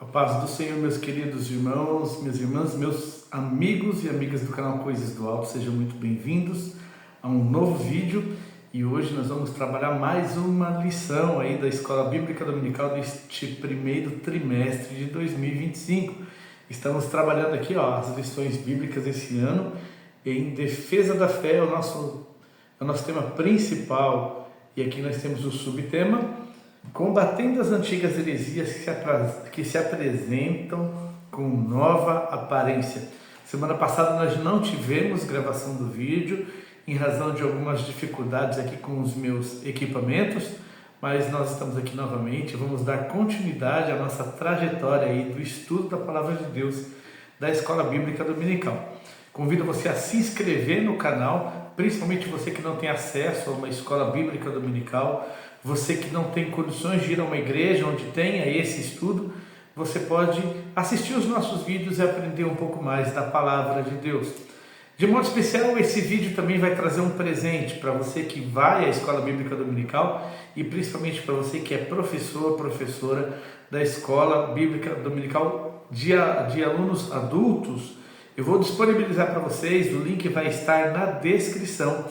A paz do Senhor, meus queridos irmãos, minhas irmãs, meus amigos e amigas do canal Coisas do Alto, sejam muito bem-vindos a um novo vídeo. E hoje nós vamos trabalhar mais uma lição aí da Escola Bíblica Dominical deste primeiro trimestre de 2025. Estamos trabalhando aqui as lições bíblicas esse ano em defesa da fé, é o nosso tema principal. E aqui nós temos o subtema: combatendo as antigas heresias que se apresentam com nova aparência. Semana passada nós não tivemos gravação do vídeo em razão de algumas dificuldades aqui com os meus equipamentos, mas nós estamos aqui novamente. Vamos dar continuidade à nossa trajetória aí do estudo da Palavra de Deus da Escola Bíblica Dominical. Convido você a se inscrever no canal, principalmente você que não tem acesso a uma Escola Bíblica Dominical. Você que não tem condições de ir a uma igreja onde tenha esse estudo, você pode assistir os nossos vídeos e aprender um pouco mais da Palavra de Deus. De modo especial, esse vídeo também vai trazer um presente para você que vai à Escola Bíblica Dominical e principalmente para você que é professor, professora da Escola Bíblica Dominical de alunos adultos. Eu vou disponibilizar para vocês, o link vai estar na descrição,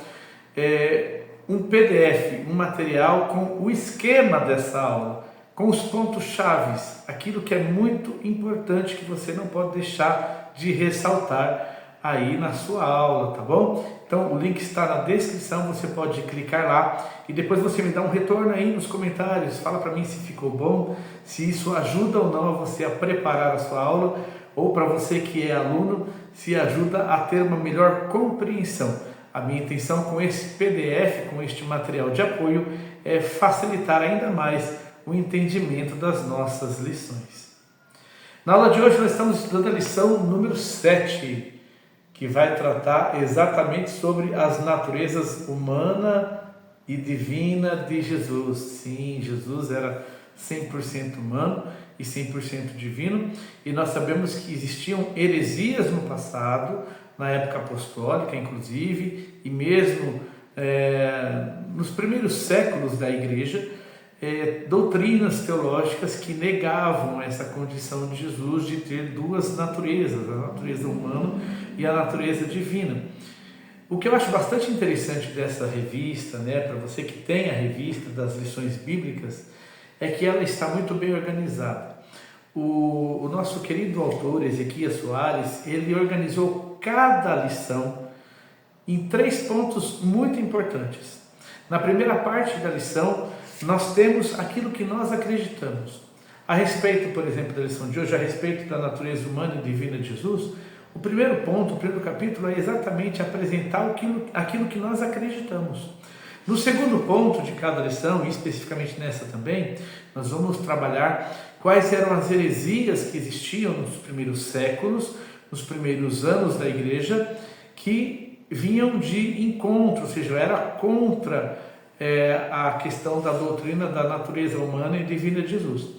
um PDF, um material com o esquema dessa aula, com os pontos chaves, aquilo que é muito importante que você não pode deixar de ressaltar aí na sua aula, tá bom? Então o link está na descrição, você pode clicar lá e depois você me dá um retorno aí nos comentários, fala para mim se ficou bom, se isso ajuda ou não a você a preparar a sua aula, ou para você que é aluno, se ajuda a ter uma melhor compreensão. A minha intenção com esse PDF, com este material de apoio, é facilitar ainda mais o entendimento das nossas lições. Na aula de hoje nós estamos estudando a lição número 7, que vai tratar exatamente sobre as naturezas humana e divina de Jesus. Sim, Jesus era 100% humano e 100% divino, e nós sabemos que existiam heresias no passado, na época apostólica inclusive, e mesmo nos primeiros séculos da igreja, doutrinas teológicas que negavam essa condição de Jesus de ter duas naturezas, a natureza humana e a natureza divina. O que eu acho bastante interessante dessa revista, para você que tem a revista das lições bíblicas, é que ela está muito bem organizada. O nosso querido autor, Ezequias Soares, ele organizou cada lição em 3 pontos muito importantes. Na primeira parte da lição, nós temos aquilo que nós acreditamos. A respeito, por exemplo, da lição de hoje, a respeito da natureza humana e divina de Jesus, o primeiro ponto, o primeiro capítulo é exatamente apresentar aquilo que nós acreditamos. No segundo ponto de cada lição, e especificamente nessa também, nós vamos trabalhar quais eram as heresias que existiam nos primeiros séculos, nos primeiros anos da igreja, que vinham de encontro, ou seja, era contra a questão da doutrina da natureza humana e divina de Jesus.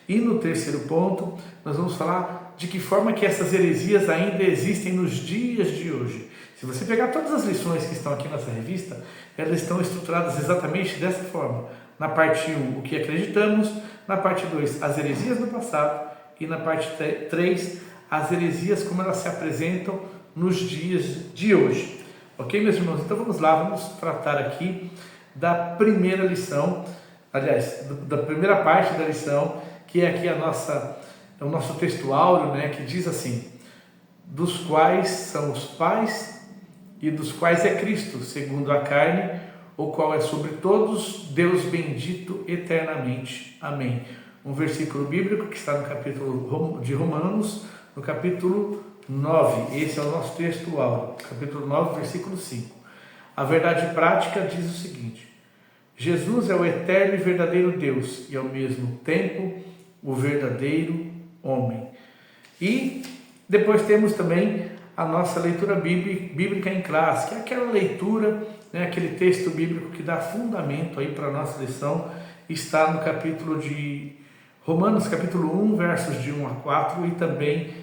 E no terceiro ponto, nós vamos falar de que forma que essas heresias ainda existem nos dias de hoje. Se você pegar todas as lições que estão aqui nessa revista, elas estão estruturadas exatamente dessa forma. Na parte 1, o que acreditamos. Na parte 2, as heresias do passado. E na parte 3, as heresias como elas se apresentam nos dias de hoje. Ok, meus irmãos? Então vamos lá, vamos tratar aqui da primeira lição, aliás, da primeira parte da lição, que é aqui o nosso texto áureo, que diz assim: dos quais são os pais e dos quais é Cristo, segundo a carne, o qual é sobre todos Deus bendito eternamente. Amém. Um versículo bíblico que está no capítulo de Romanos, no capítulo 9. Esse é o nosso texto áureo, capítulo 9, versículo 5. A verdade prática diz o seguinte: Jesus é o eterno e verdadeiro Deus e ao mesmo tempo o verdadeiro homem. E depois temos também a nossa leitura bíblica em classe, que é aquela leitura, aquele texto bíblico que dá fundamento aí para a nossa lição, está no capítulo de Romanos, capítulo 1, versos de 1 a 4, e também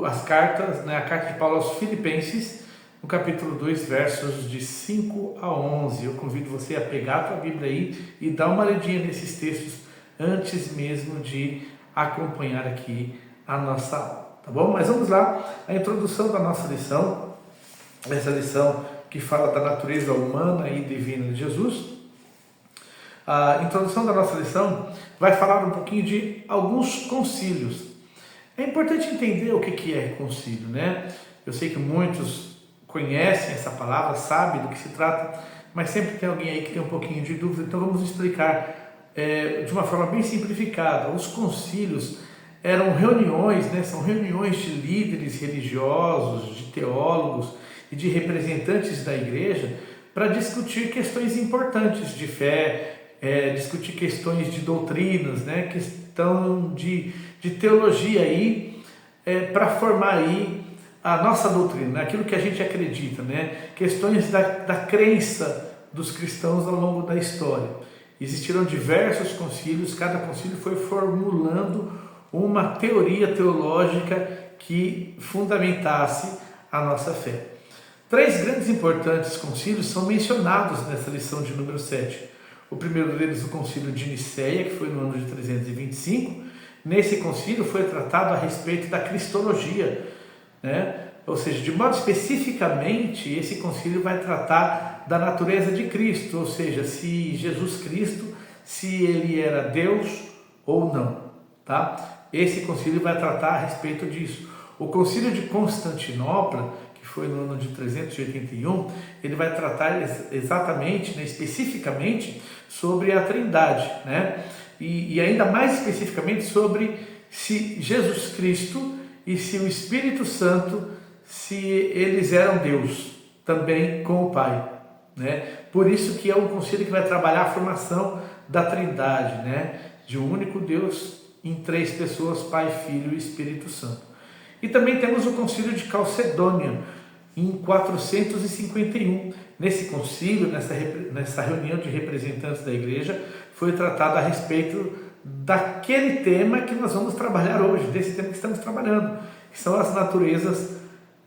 as cartas, a carta de Paulo aos Filipenses, no capítulo 2, versos de 5 a 11. Eu convido você a pegar a tua Bíblia aí e dar uma olhadinha nesses textos antes mesmo de acompanhar aqui a nossa aula, tá bom? Mas vamos lá, a introdução da nossa lição, essa lição que fala da natureza humana e divina de Jesus. A introdução da nossa lição vai falar um pouquinho de alguns concílios. É importante entender o que é concílio, né? Eu sei que muitos conhecem essa palavra, sabem do que se trata, mas sempre tem alguém aí que tem um pouquinho de dúvida, então vamos explicar de uma forma bem simplificada. Os concílios eram reuniões, né? São reuniões de líderes religiosos, de teólogos e de representantes da igreja para discutir questões importantes de fé, discutir questões de doutrinas, né? Questão de teologia aí, para formar aí a nossa doutrina, aquilo que a gente acredita, né? Questões da crença dos cristãos ao longo da história. Existiram diversos concílios, cada concílio foi formulando uma teoria teológica que fundamentasse a nossa fé. 3 grandes e importantes concílios são mencionados nessa lição de número 7. O primeiro deles, o concílio de Nicéia, que foi no ano de 325. Nesse concílio foi tratado a respeito da cristologia, né? Ou seja, de modo especificamente, esse concílio vai tratar da natureza de Cristo, ou seja, se Jesus Cristo, se ele era Deus ou não, tá? Esse concílio vai tratar a respeito disso. O concílio de Constantinopla, que foi no ano de 381, ele vai tratar exatamente, né, especificamente sobre a Trindade, né? E ainda mais especificamente sobre se Jesus Cristo e se o Espírito Santo, se eles eram Deus, também com o Pai, né? Por isso que é um concílio que vai trabalhar a formação da Trindade, né? De um único Deus em 3 pessoas, Pai, Filho e Espírito Santo. E também temos o concílio de Calcedônia, em 451. Nesse concílio, nessa reunião de representantes da igreja, foi tratado a respeito daquele tema que nós vamos trabalhar hoje, desse tema que estamos trabalhando, que são as naturezas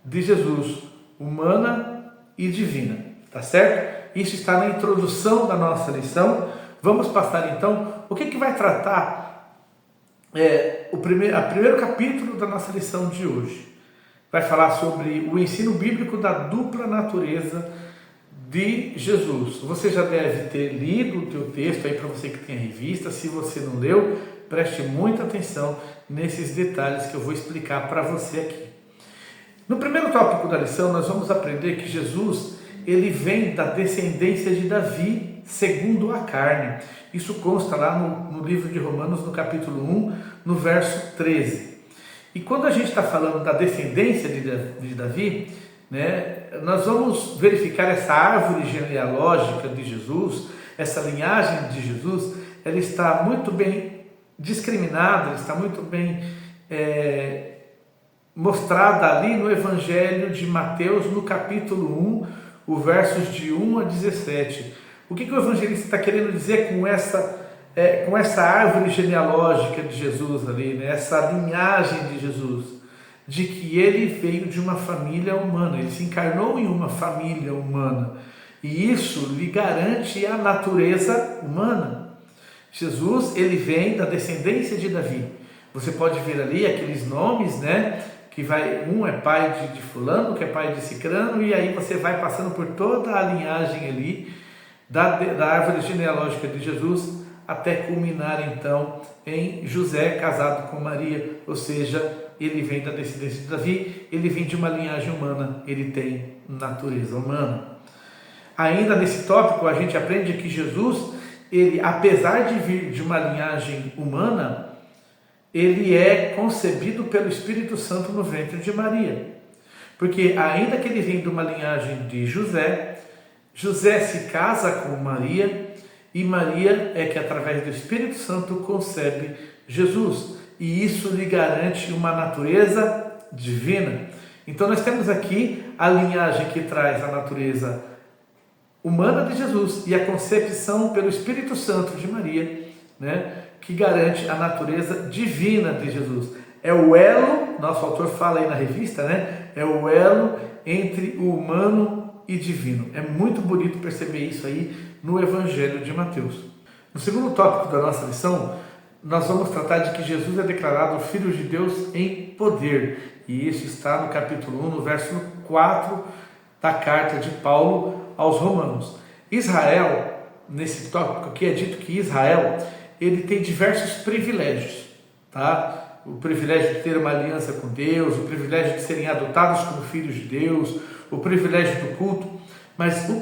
de Jesus, humana e divina, tá certo? Isso está na introdução da nossa lição. Vamos passar então, o que vai tratar o primeiro capítulo da nossa lição de hoje. Vai falar sobre o ensino bíblico da dupla natureza de Jesus. Você já deve ter lido o teu texto aí, para você que tem a revista. Se você não leu, preste muita atenção nesses detalhes que eu vou explicar para você aqui. No primeiro tópico da lição, nós vamos aprender que Jesus, ele vem da descendência de Davi, segundo a carne. Isso consta lá no livro de Romanos, no capítulo 1, no verso 13. E quando a gente está falando da descendência de Davi, né, nós vamos verificar essa árvore genealógica de Jesus, essa linhagem de Jesus, ela está muito bem discriminada, ela está muito bem mostrada ali no Evangelho de Mateus, no capítulo 1, os versos de 1 a 17. O que o evangelista está querendo dizer com essa árvore genealógica de Jesus ali, né? Essa linhagem de Jesus? De que ele veio de uma família humana, ele se encarnou em uma família humana, e isso lhe garante a natureza humana. Jesus, ele vem da descendência de Davi. Você pode ver ali aqueles nomes, né? Um é pai de fulano, que é pai de cicrano, e aí você vai passando por toda a linhagem ali da árvore genealógica de Jesus, até culminar então em José casado com Maria, ou seja, ele vem da descendência de Davi, ele vem de uma linhagem humana, ele tem natureza humana. Ainda nesse tópico a gente aprende que Jesus, ele, apesar de vir de uma linhagem humana, ele é concebido pelo Espírito Santo no ventre de Maria. Porque ainda que ele vem de uma linhagem de José, José se casa com Maria, e Maria é que através do Espírito Santo concebe Jesus. E isso lhe garante uma natureza divina. Então nós temos aqui a linhagem que traz a natureza humana de Jesus e a concepção pelo Espírito Santo de Maria, né, que garante a natureza divina de Jesus. É o elo, nosso autor fala aí na revista, né? É o elo entre o humano e divino. É muito bonito perceber isso aí no Evangelho de Mateus. No segundo tópico da nossa lição, nós vamos tratar de que Jesus é declarado Filho de Deus em poder. E isso está no capítulo 1, no verso 4 da carta de Paulo aos Romanos. Israel, nesse tópico aqui é dito que Israel, ele tem diversos privilégios, tá? O privilégio de ter uma aliança com Deus, o privilégio de serem adotados como filhos de Deus, o privilégio do culto, mas o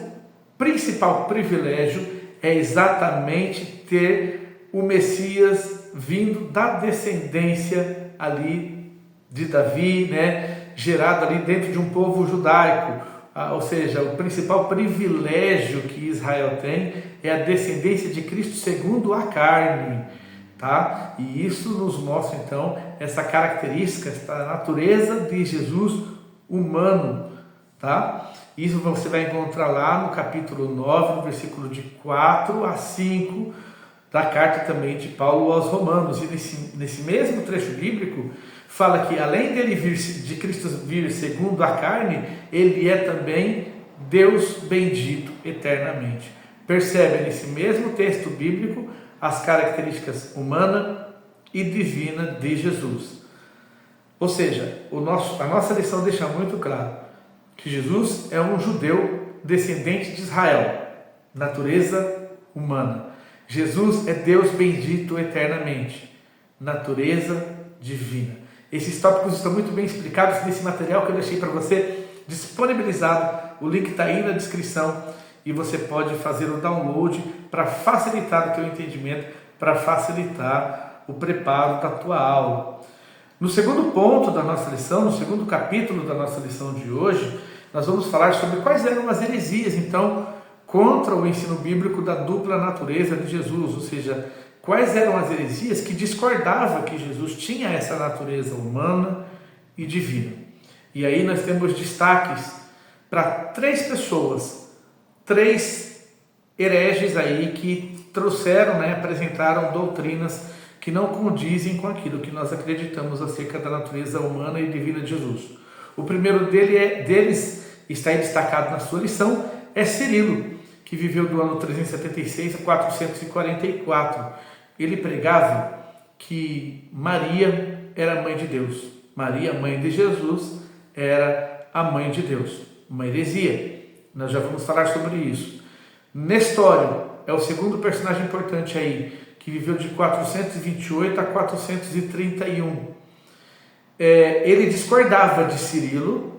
principal privilégio é exatamente ter o Messias vindo da descendência ali de Davi, né? Gerado ali dentro de um povo judaico, ou seja, o principal privilégio que Israel tem é a descendência de Cristo segundo a carne, tá? E isso nos mostra então essa característica, essa natureza de Jesus humano, tá? Isso você vai encontrar lá no capítulo 9, no versículo de 4 a 5 da carta também de Paulo aos Romanos. E nesse mesmo trecho bíblico fala que além de Cristo vir segundo a carne, ele é também Deus bendito eternamente. Percebe nesse mesmo texto bíblico as características humana e divina de Jesus. Ou seja, a nossa lição deixa muito claro que Jesus é um judeu descendente de Israel, natureza humana. Jesus é Deus bendito eternamente, natureza divina. Esses tópicos estão muito bem explicados nesse material que eu deixei para você disponibilizado. O link está aí na descrição e você pode fazer o download para facilitar o teu entendimento, para facilitar o preparo da tua aula. No segundo ponto da nossa lição, no segundo capítulo da nossa lição de hoje, nós vamos falar sobre quais eram as heresias, então, contra o ensino bíblico da dupla natureza de Jesus, ou seja, quais eram as heresias que discordavam que Jesus tinha essa natureza humana e divina. E aí nós temos destaques para 3 pessoas, 3 hereges aí que trouxeram, apresentaram doutrinas que não condizem com aquilo que nós acreditamos acerca da natureza humana e divina de Jesus. O primeiro deles, está aí destacado na sua lição, é Cirilo, que viveu do ano 376 a 444. Ele pregava que Maria era mãe de Deus. Maria, mãe de Jesus, era a mãe de Deus. Uma heresia. Nós já vamos falar sobre isso. Nestório é o segundo personagem importante aí, que viveu de 428 a 431. Ele discordava de Cirilo,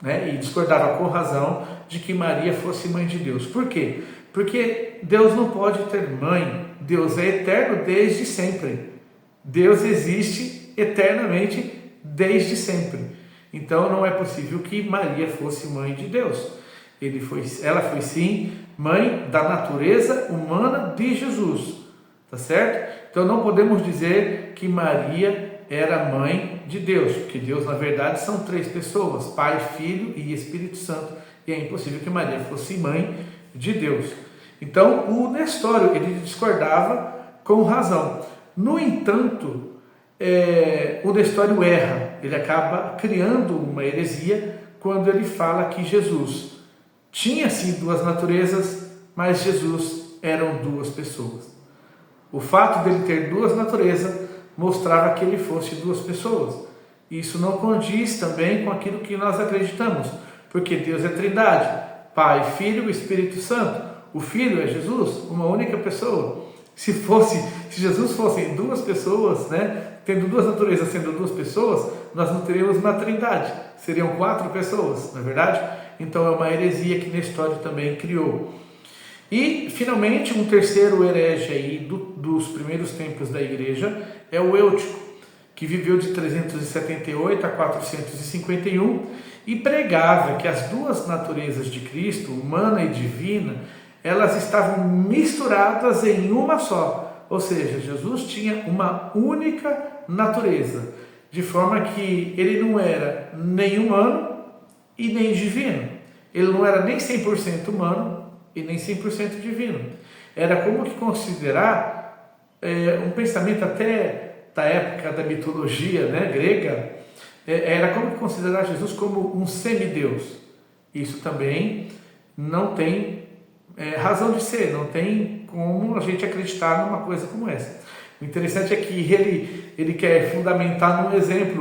e discordava com razão de que Maria fosse mãe de Deus. Por quê? Porque Deus não pode ter mãe. Deus é eterno desde sempre. Deus existe eternamente desde sempre. Então não é possível que Maria fosse mãe de Deus. Ela foi sim mãe da natureza humana de Jesus. Tá certo? Então não podemos dizer que Maria era mãe de Deus, porque Deus na verdade são 3 pessoas, Pai, Filho e Espírito Santo, e é impossível que Maria fosse mãe de Deus. Então o Nestório, ele discordava com razão. No entanto, o Nestório erra, ele acaba criando uma heresia quando ele fala que Jesus tinha sim 2 naturezas, mas Jesus eram 2 pessoas. O fato dele ter 2 naturezas mostrava que ele fosse 2 pessoas. Isso não condiz também com aquilo que nós acreditamos, porque Deus é Trindade, Pai, Filho e Espírito Santo. O Filho é Jesus, uma única pessoa. Se Jesus fosse 2 pessoas, tendo 2 naturezas, sendo 2 pessoas, nós não teríamos uma Trindade, seriam 4 pessoas, não é verdade? Então é uma heresia que Nestório também criou. E, finalmente, um terceiro herege aí dos primeiros tempos da igreja é o Eutico, que viveu de 378 a 451 e pregava que as 2 naturezas de Cristo, humana e divina, elas estavam misturadas em uma só. Ou seja, Jesus tinha uma única natureza, de forma que ele não era nem humano e nem divino. Ele não era nem 100% humano e nem 100% divino. Era como que considerar um pensamento até da época da mitologia grega, era como que considerar Jesus como um semideus. Isso também não tem razão de ser, não tem como a gente acreditar numa coisa como essa. O interessante é que ele quer fundamentar num exemplo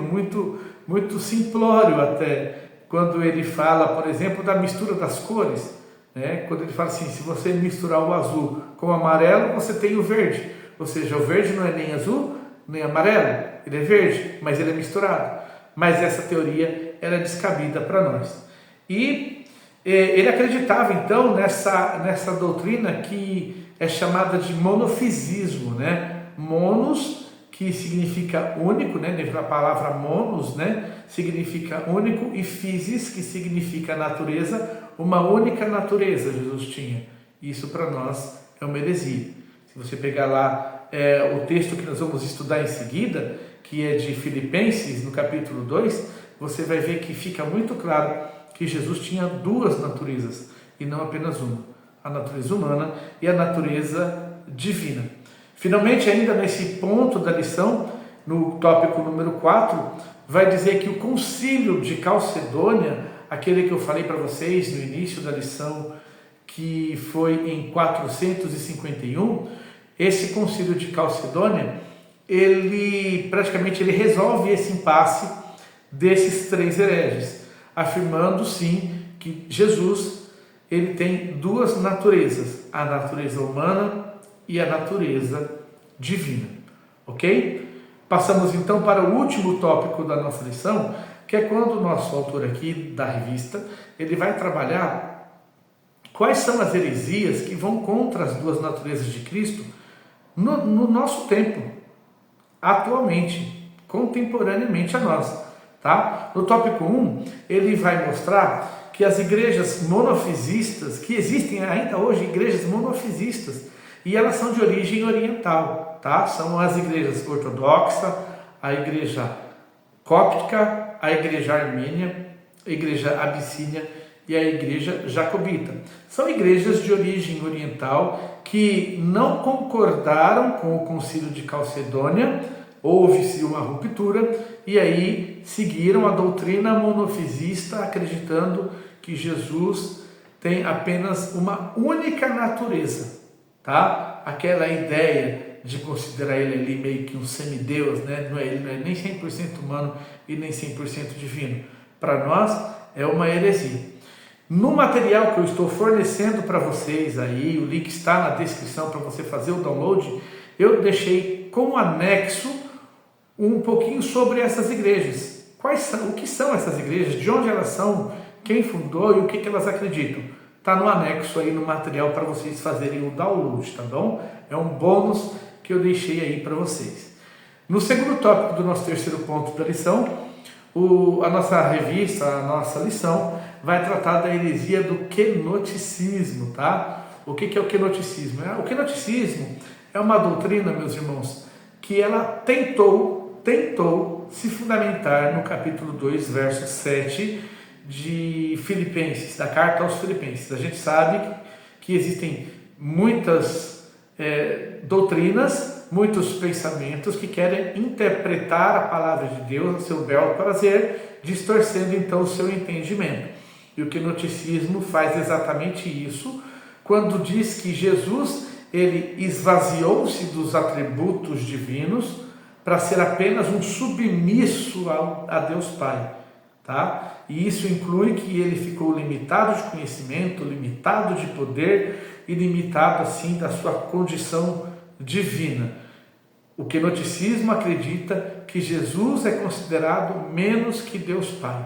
muito simplório até, quando ele fala, por exemplo, da mistura das cores, né? Quando ele fala assim, se você misturar o azul com o amarelo, você tem o verde, ou seja, o verde não é nem azul, nem amarelo, ele é verde, mas ele é misturado. Mas essa teoria era descabida para nós. E ele acreditava então nessa doutrina que é chamada de monofisismo, né? Monos, que significa único, né? A palavra monos, né? Significa único, e physis, que significa natureza, uma única natureza Jesus tinha. Isso para nós é uma heresia. Se você pegar lá o texto que nós vamos estudar em seguida, que é de Filipenses, no capítulo 2, você vai ver que fica muito claro que Jesus tinha duas naturezas, e não apenas uma, a natureza humana e a natureza divina. Finalmente, ainda nesse ponto da lição, no tópico número 4, vai dizer que o concílio de Calcedônia, aquele que eu falei para vocês no início da lição, que foi em 451, esse concílio de Calcedônia, ele praticamente resolve esse impasse desses três hereges, afirmando sim que Jesus ele tem duas naturezas, a natureza humana e a natureza divina, ok? Passamos então para o último tópico da nossa lição, que é quando o nosso autor aqui da revista, ele vai trabalhar quais são as heresias que vão contra as duas naturezas de Cristo no nosso tempo, atualmente, contemporaneamente a nós, tá? No tópico 1, ele vai mostrar que as igrejas monofisistas, que existem ainda hoje igrejas monofisistas, e elas são de origem oriental, tá? São as igrejas ortodoxa, a igreja cóptica, a igreja armênia, a igreja abissínia e a igreja jacobita. São igrejas de origem oriental que não concordaram com o concílio de Calcedônia, houve-se uma ruptura, e aí seguiram a doutrina monofisista, acreditando que Jesus tem apenas uma única natureza, tá? Aquela ideia de considerar ele ali meio que um semideus, né? Ele não é nem 100% humano e nem 100% divino. Para nós é uma heresia. No material que eu estou fornecendo para vocês aí, o link está na descrição para você fazer o download, eu deixei como anexo um pouquinho sobre essas igrejas. O que são essas igrejas, de onde elas são, quem fundou e o que elas acreditam. Está no anexo aí no material para vocês fazerem o download, tá bom? É um bônus que eu deixei aí para vocês. No segundo tópico do nosso terceiro ponto da lição, a nossa revista, a nossa lição, vai tratar da heresia do quenoticismo, tá? O que é o quenoticismo? O quenoticismo é uma doutrina, meus irmãos, que ela tentou se fundamentar no capítulo 2, verso 7 de Filipenses, da carta aos Filipenses. A gente sabe que existem muitas doutrinas, muitos pensamentos que querem interpretar a palavra de Deus a seu bel prazer, distorcendo então o seu entendimento. E o quenoticismo faz exatamente isso, quando diz que Jesus ele esvaziou-se dos atributos divinos para ser apenas um submisso a Deus Pai, tá? E isso inclui que ele ficou limitado de conhecimento, limitado de poder e limitado assim da sua condição divina. O quenoticismo acredita que Jesus é considerado menos que Deus Pai.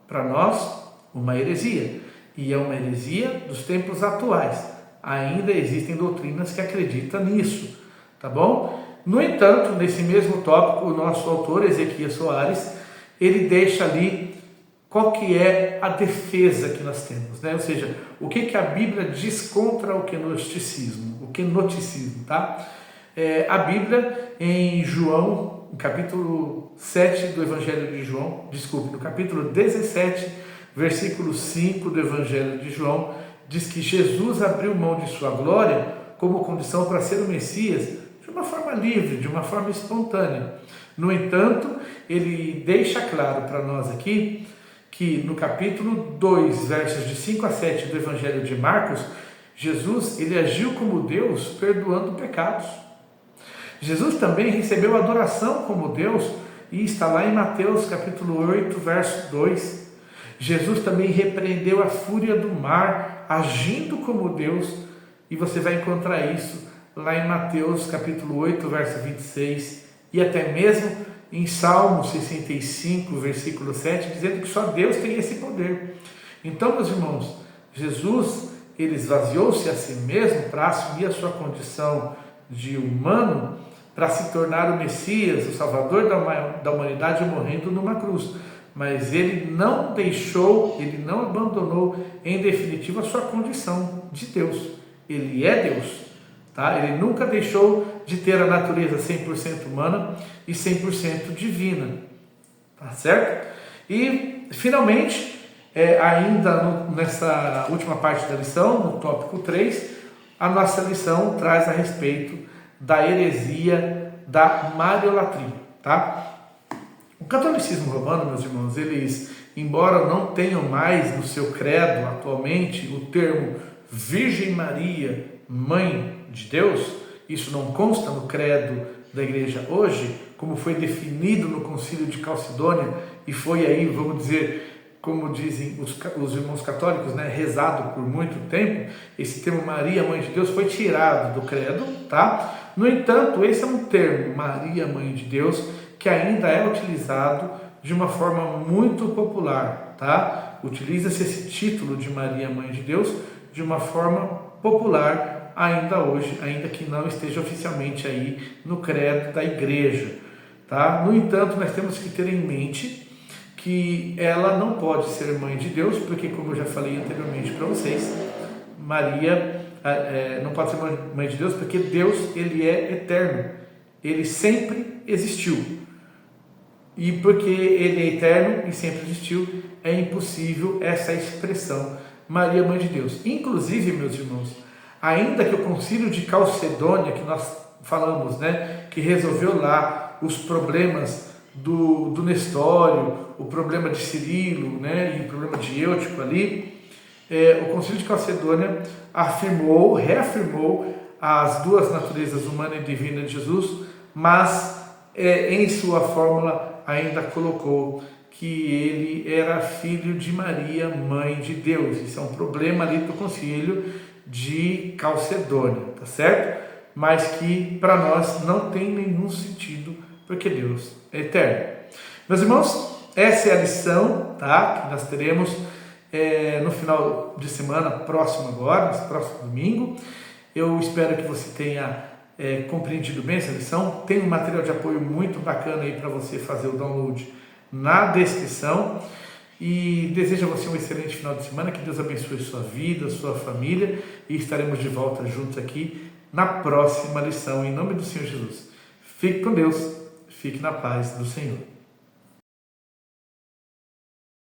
Para nós, uma heresia. E é uma heresia dos tempos atuais. Ainda existem doutrinas que acreditam nisso, tá bom? No entanto, nesse mesmo tópico, o nosso autor, Ezequias Soares, ele deixa ali qual que é a defesa que nós temos, né? Ou seja, o que a Bíblia diz contra o quenoticismo, tá? A Bíblia, em João, no capítulo 7 do Evangelho de João, no capítulo 17, versículo 5 do Evangelho de João, diz que Jesus abriu mão de sua glória como condição para ser o Messias de uma forma livre, de uma forma espontânea. No entanto, ele deixa claro para nós aqui que no capítulo 2, versos de 5 a 7 do Evangelho de Marcos, Jesus ele agiu como Deus perdoando pecados. Jesus também recebeu adoração como Deus, e está lá em Mateus capítulo 8, verso 2. Jesus também repreendeu a fúria do mar, agindo como Deus, e você vai encontrar isso lá em Mateus capítulo 8, verso 26, e até mesmo em Salmo 65, versículo 7, dizendo que só Deus tem esse poder. Então, meus irmãos, Jesus, ele esvaziou-se a si mesmo para assumir a sua condição de humano, para se tornar o Messias, o Salvador da humanidade, morrendo numa cruz. Mas ele não deixou, ele não abandonou em definitivo a sua condição de Deus. Ele é Deus, tá? Ele nunca deixou de ter a natureza 100% humana e 100% divina, tá certo? E finalmente, ainda nessa última parte da lição, no tópico 3, a nossa lição traz a respeito da heresia da mariolatria, tá? O catolicismo romano, meus irmãos, eles, embora não tenham mais no seu credo atualmente o termo Virgem Maria, Mãe de Deus, isso não consta no credo da igreja hoje, como foi definido no Concílio de Calcedônia, e foi aí, vamos dizer, como dizem os irmãos católicos, né, rezado por muito tempo. Esse termo Maria, Mãe de Deus, foi tirado do credo, tá? No entanto, esse é um termo, Maria, Mãe de Deus, que ainda é utilizado de uma forma muito popular, tá? Utiliza-se esse título de Maria, Mãe de Deus, de uma forma popular ainda hoje, ainda que não esteja oficialmente aí no credo da igreja, tá? No entanto, nós temos que ter em mente que ela não pode ser mãe de Deus, porque, como eu já falei anteriormente para vocês, Maria não pode ser mãe de Deus, porque Deus, ele é eterno, ele sempre existiu, e porque ele é eterno e sempre existiu, é impossível essa expressão Maria, Mãe de Deus. Inclusive, meus irmãos, ainda que o Concílio de Calcedônia, que nós falamos, né, que resolveu lá os problemas do Nestório, o problema de Cirilo, né, e o problema de Eutico ali, o Concílio de Calcedônia reafirmou as duas naturezas, humana e divina de Jesus, mas em sua fórmula ainda colocou que ele era filho de Maria, Mãe de Deus. Isso é um problema ali do Concílio de Calcedônia, tá certo? Mas que para nós não tem nenhum sentido, porque Deus é eterno. Meus irmãos, essa é a lição, tá, que nós teremos no final de semana próximo agora, nesse próximo domingo. Eu espero que você tenha compreendido bem essa lição. Tem um material de apoio muito bacana aí para você fazer o download na descrição. E desejo a você um excelente final de semana, que Deus abençoe sua vida, sua família, e estaremos de volta juntos aqui na próxima lição, em nome do Senhor Jesus. Fique com Deus, fique na paz do Senhor.